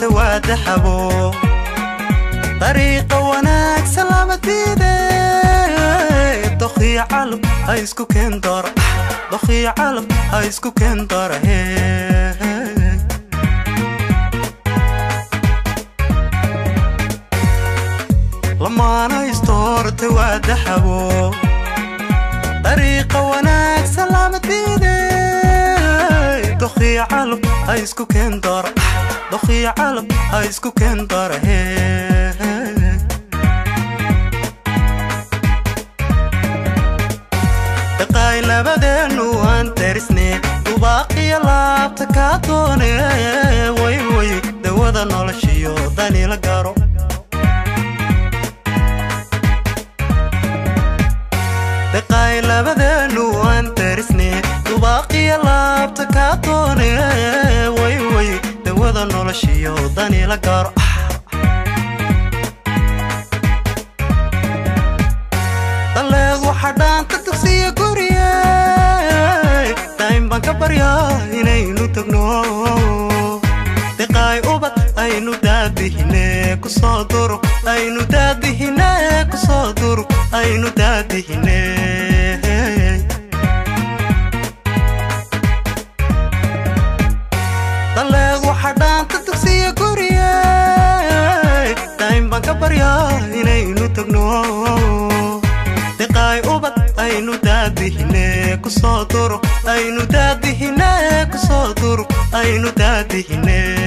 doortay waa daxabo طريقة وناك سلامتي ضخي علب هايسكو كندر ضخي علب هايسكو كندر لما أنا يستورت وادحبو طريقة وناك سلامتي ضخي علب هايسكو كندر ضخي علب هايسكو كندر دقاي لبدنو أنت رسني وباقي لابتك عطوني وي وي دوذا نولشيو داني لقارو دقاي لبدنو أنت رسني وباقي لابتك عطوني وي وي دوذا نولشيو داني لقارو دلق وحدان تتقسي قرية دايم بانك بريا إنينو تقنو دقاي أوبت أينو دادي هناك صادرو أينو دادي هناك صادرو أينو دادي هناك دلق وحدان تتقسي قرية دايم بانك بريا إنينو تقنو دقاي أوبت أينو دادي هناك صادرو أينو دادي هناك صادرو أينو دادي هناك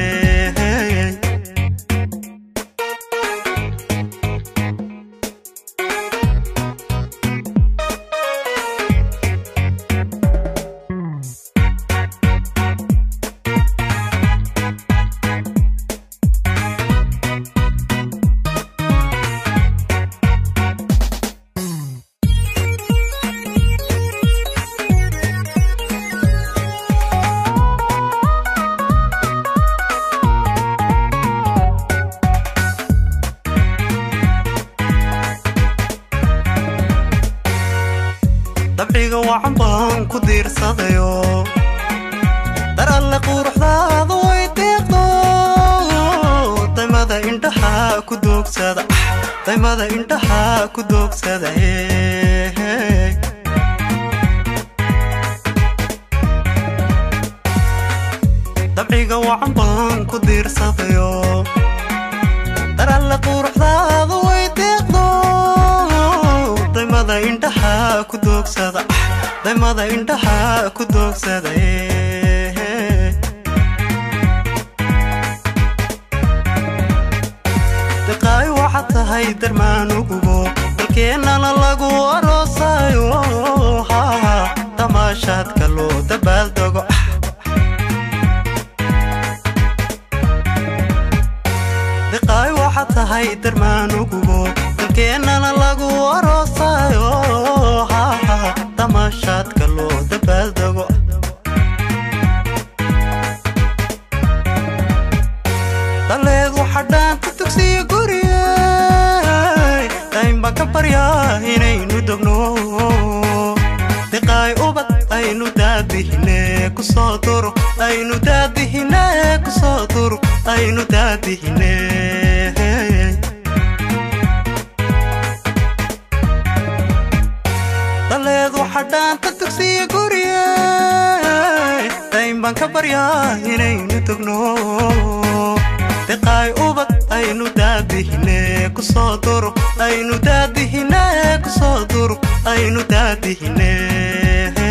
dabciga waxan baan ku diirsadayo dar alle quruxdaada way deeqdo daymada indhaha ku doogsada daymada indhaha ku doogsada dabciga waxan baan ku diirsadayo dar alle quruxdaada way deeqdo daymada indhaha ku doogsada daymada indhaha ku doogsada daqaay waxaad tahay darmaan ugubo dalkeennana lagu aroosayo tamaashaadka loo dabaaldego daqaay waxaad tahay darmaan ugubo dalkeennana lagu aroosayo tamaashaadka loo dabaaldego daleed waxadhaan ku tugsiya guriya daym baan ka baryaa inaynu dogno diqaay ubad aynu daadihine ku soo duro aynu daadihine ku soo duro aynu daadihine daleed waxadhaan ku tugsiya guriya daym baan ka baryaa inaynu dogno دقاي أوبت أينو دادهنه كصادر أينو دادهنه كصادر أينو دادهنه